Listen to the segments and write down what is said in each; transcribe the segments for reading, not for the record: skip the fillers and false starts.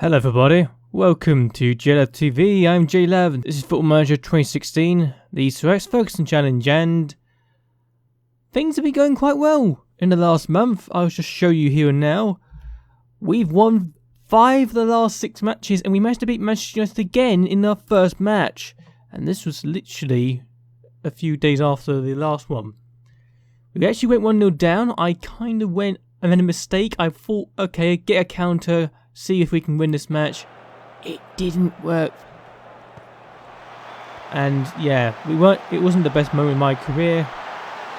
Hello everybody, welcome to JLABTV. I'm JLAB and this is Football Manager 2016, the Sir Alex Ferguson challenge, and things have been going quite well in the last month. I'll just show you here and now. We've won 5 of the last 6 matches and we managed to beat Manchester United again in our first match. And this was literally a few days after the last one. We actually went 1-0 down. I made a mistake. I thought, okay, get a counter, see if we can win this match. It didn't work. And yeah, it wasn't the best moment in my career.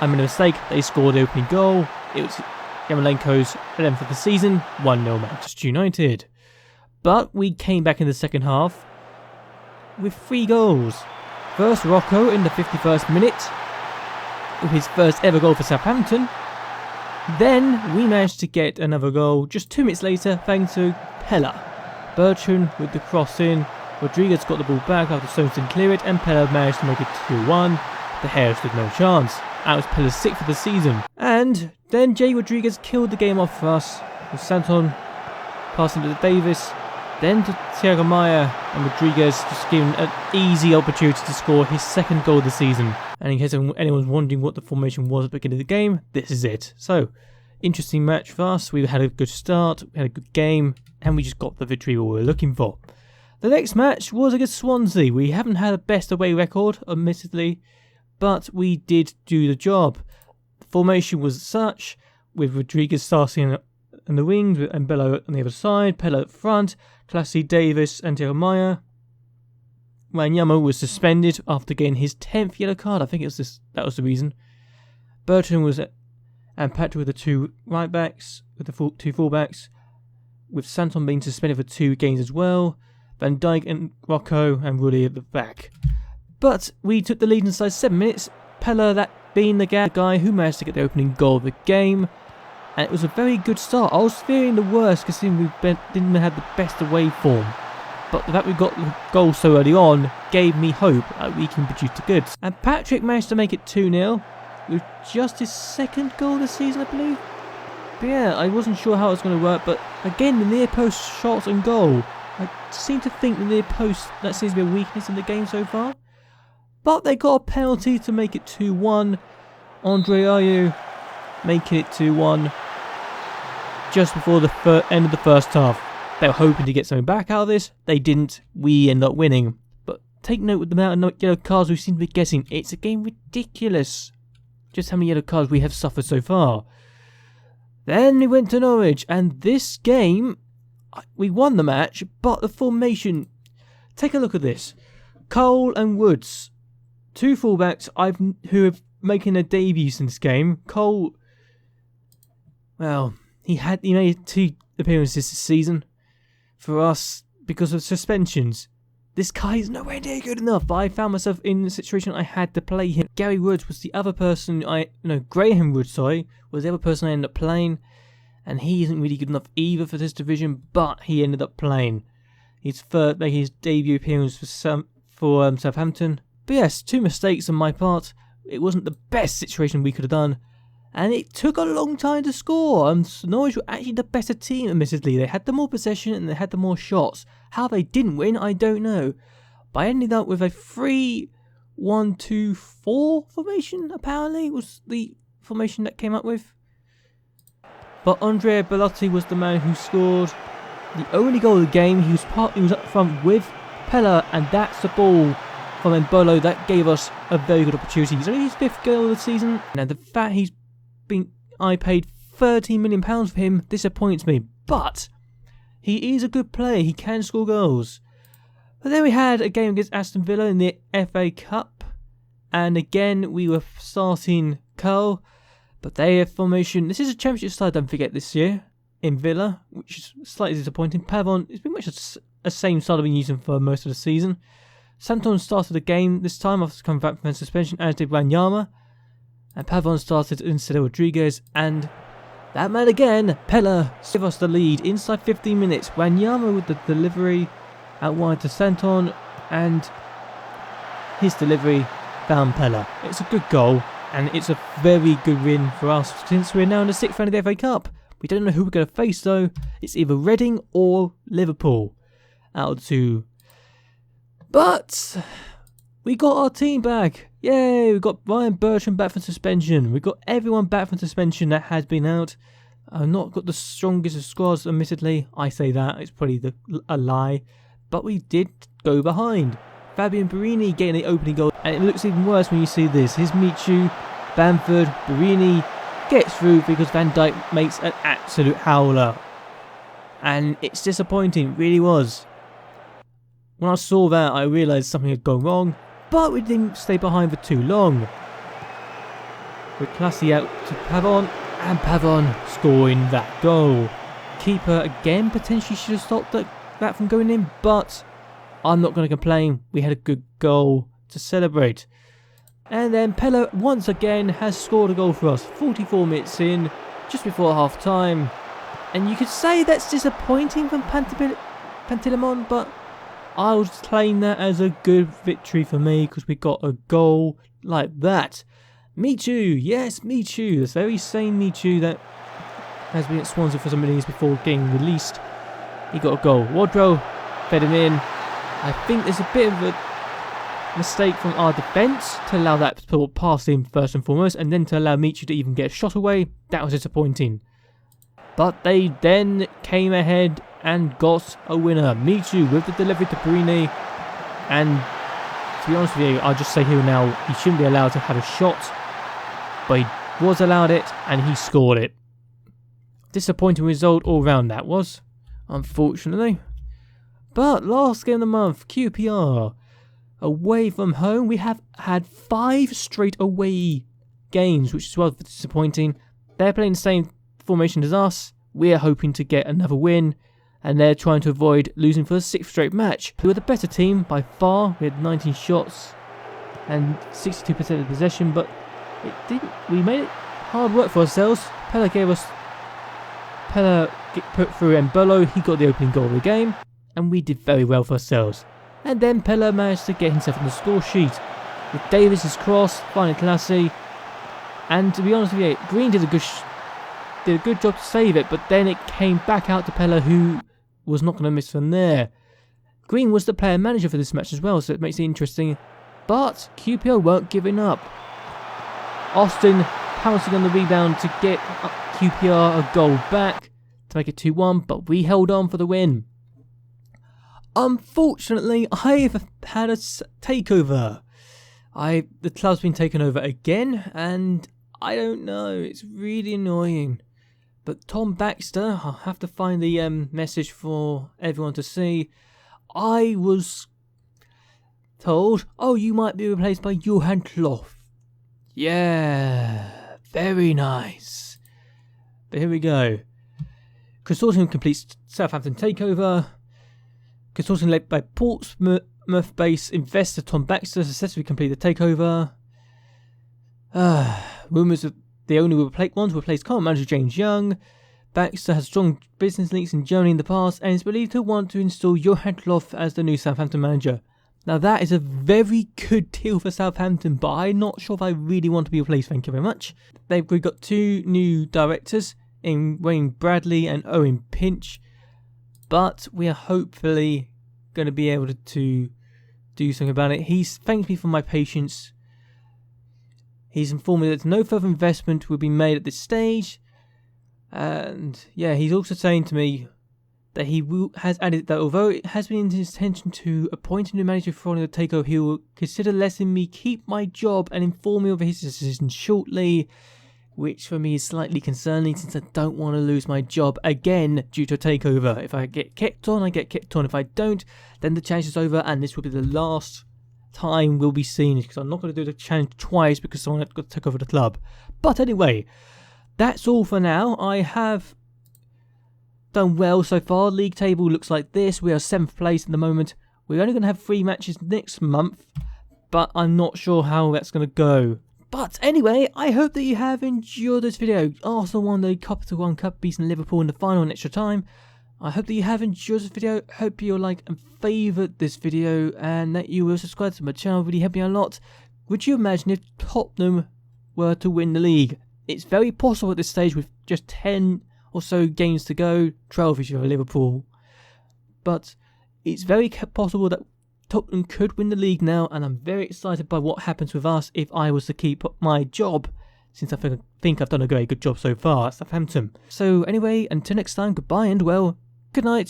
I made a mistake. They scored the opening goal. It was Yarmolenko's 11th of the season. 1-0 Manchester United. But we came back in the second half with 3 goals. First, Rocco in the 51st minute with his first ever goal for Southampton. Then we managed to get another goal just 2 minutes later thanks to Pella. Bertrand with the cross in. Rodriguez got the ball back after Southampton cleared it, and Pella managed to make it 2-1. The Hares stood no chance. That was Pella's 6th of the season. And then Jay Rodriguez killed the game off for us, with Santon passing to Davis, then to Thiago Maia, and Rodriguez just given an easy opportunity to score his 2nd goal of the season. And in case anyone's wondering what the formation was at the beginning of the game, this is it. So, interesting match for us. We had a good start, we had a good game, and we just got the victory we were looking for. The next match was against Swansea. We haven't had a best away record, admittedly, but we did do the job. The formation was such, with Rodriguez starting in the wings and Bello on the other side, Pella at front, Classy, Davis and Thiago Maia. Wanyama was suspended after getting his 10th yellow card. I think that was the reason. Bertrand was and Patrick with the 2 right backs, with the 2 full backs, with Santon being suspended for 2 games as well. Van Dijk and Rocco and Rulli at the back. But we took the lead inside 7 minutes. Pella, that being the guy who managed to get the opening goal of the game. And it was a very good start. I was fearing the worst considering we didn't have the best away form. But the fact we got the goal so early on gave me hope that we can produce the goods. And Patrick managed to make it 2-0 with just his 2nd goal of the season, I believe. But yeah, I wasn't sure how it was going to work. But again, the near post shots and goal. I seem to think the near post, that seems to be a weakness in the game so far. But they got a penalty to make it 2-1. Andre Ayew making it 2-1 just before the end of the first half. They were hoping to get something back out of this. They didn't. We end up winning. But take note with the amount of yellow cards we seem to be getting. It's again ridiculous just how many yellow cards we have suffered so far. Then we went to Norwich, and this game, we won the match, but the formation, take a look at this. Cole and Woods, 2 fullbacks who are making their debuts in this game. Cole, well, he made 2 appearances this season for us because of suspensions. This guy is nowhere near good enough, but I found myself in a situation I had to play him. Gary Woods was the other person Graham Woods, was the other person I ended up playing, and he isn't really good enough either for this division, but he ended up playing. He's making his debut appearance for Southampton. But yes, 2 mistakes on my part. It wasn't the best situation we could have done, and it took a long time to score. Norwich were actually the better team, admittedly. They had the more possession and they had the more shots. How they didn't win, I don't know. But I ended up with a 3-1-2-4 formation, apparently, was the formation that came up with. But Andrea Bellotti was the man who scored the only goal of the game. He was up front with Pella, and that's the ball from Mbolo that gave us a very good opportunity. It's only his 5th goal of the season. Now the fact I paid £13 million for him disappoints me, but he is a good player. He can score goals. But then we had a game against Aston Villa in the FA Cup, and again we were starting Carl, but their formation. This is a Championship side, don't forget, this year in Villa, which is slightly disappointing. Pavon, it's been much the same style I've been using for most of the season. Santon started the game this time after coming back from suspension, as did Wanyama. And Pavon started instead of Rodriguez, and that man again, Pella, gave us the lead inside 15 minutes. Wanyama with the delivery out wide to Santon, and his delivery found Pella. It's a good goal, and it's a very good win for us since we're now in the 6th round of the FA Cup. We don't know who we're going to face though. It's either Reading or Liverpool out of the two. But we got our team back. Yay, we got Ryan Bertrand back from suspension. We got everyone back from suspension that has been out. I've not got the strongest of squads, admittedly. I say that, it's probably a lie. But we did go behind. Fabian Barini getting the opening goal. And it looks even worse when you see this. Here's Michu, Bamford, Barini gets through because Van Dijk makes an absolute howler. And it's disappointing, it really was. When I saw that, I realised something had gone wrong. But we didn't stay behind for too long. With Classy out to Pavon. And Pavon scoring that goal. Keeper again potentially should have stopped that from going in. But I'm not going to complain. We had a good goal to celebrate. And then Pella once again has scored a goal for us. 44 minutes in, just before half time. And you could say that's disappointing from Pantilimon, but I'll claim that as a good victory for me because we got a goal like that. Michu, yes, Michu, this very same Michu that has been at Swansea for some years before getting released. He got a goal. Wardrow fed him in. I think there's a bit of a mistake from our defence to allow that to pass him first and foremost, and then to allow Michu to even get a shot away. That was disappointing. But they then came ahead and got a winner. Michu with the delivery to Barini. And to be honest with you, I'll just say here now, he shouldn't be allowed to have a shot. But he was allowed it, and he scored it. Disappointing result all round that was, unfortunately. But last game of the month, QPR. Away from home, we have had 5 straight away games, which is rather disappointing. They're playing the same formation as us. We're hoping to get another win, and they're trying to avoid losing for a 6th straight match. We were the better team by far. We had 19 shots and 62% of possession, but it didn't. We made it hard work for ourselves. Pella put through Mbolo. He got the opening goal of the game, and we did very well for ourselves. And then Pella managed to get himself on the score sheet with Davis's cross, finding Classy. And to be honest with you, Green did a good job to save it, but then it came back out to Pella, who was not going to miss from there. Green was the player manager for this match as well, so it makes it interesting. But QPR weren't giving up. Austin pouncing on the rebound to get QPR a goal back to make it 2-1, but we held on for the win. Unfortunately, I've had a takeover. The club's been taken over again, and I don't know, it's really annoying. But Tom Baxter, I'll have to find the message for everyone to see. I was told, oh, you might be replaced by Johan Klopp. Yeah, very nice. But here we go. Consortium completes Southampton takeover. Consortium led by Portsmouth-based investor Tom Baxter successfully completed the takeover. Rumours of the only ones replaced current manager James Young. Baxter has strong business links in Germany in the past and is believed to want to install Johan Klopp as the new Southampton manager. Now that is a very good deal for Southampton, but I'm not sure if I really want to be replaced, thank you very much. We've got 2 new directors in Wayne Bradley and Owen Pinch, but we are hopefully going to be able to do something about it. He's thanked me for my patience. He's informed me that no further investment will be made at this stage. And yeah, he's also saying to me that has added that although it has been in his intention to appoint a new manager following the takeover, he will consider letting me keep my job and inform me of his decision shortly. Which for me is slightly concerning since I don't want to lose my job again due to a takeover. If I get kept on, I get kept on. If I don't, then the challenge is over and this will be the last time we'll be seen, because I'm not going to do the challenge twice because someone had got to take over the club. But anyway, that's all for now. I have done well so far. League table looks like this. We are 7th place at the moment. We're only going to have 3 matches next month, but I'm not sure how that's going to go. But anyway, I hope that you have enjoyed this video. Arsenal won the Capital One Cup, beating Liverpool in the final in extra time. I hope that you have enjoyed this video. Hope you'll like and favourite this video, and that you will subscribe to my channel. Really help me a lot. Would you imagine if Tottenham were to win the league? It's very possible at this stage with just 10 or so games to go, 12 if you're Liverpool. But it's very possible that Tottenham could win the league now, and I'm very excited by what happens with us if I was to keep my job, since I think I've done a very good job so far at Southampton. So anyway, until next time, goodbye and well, good night.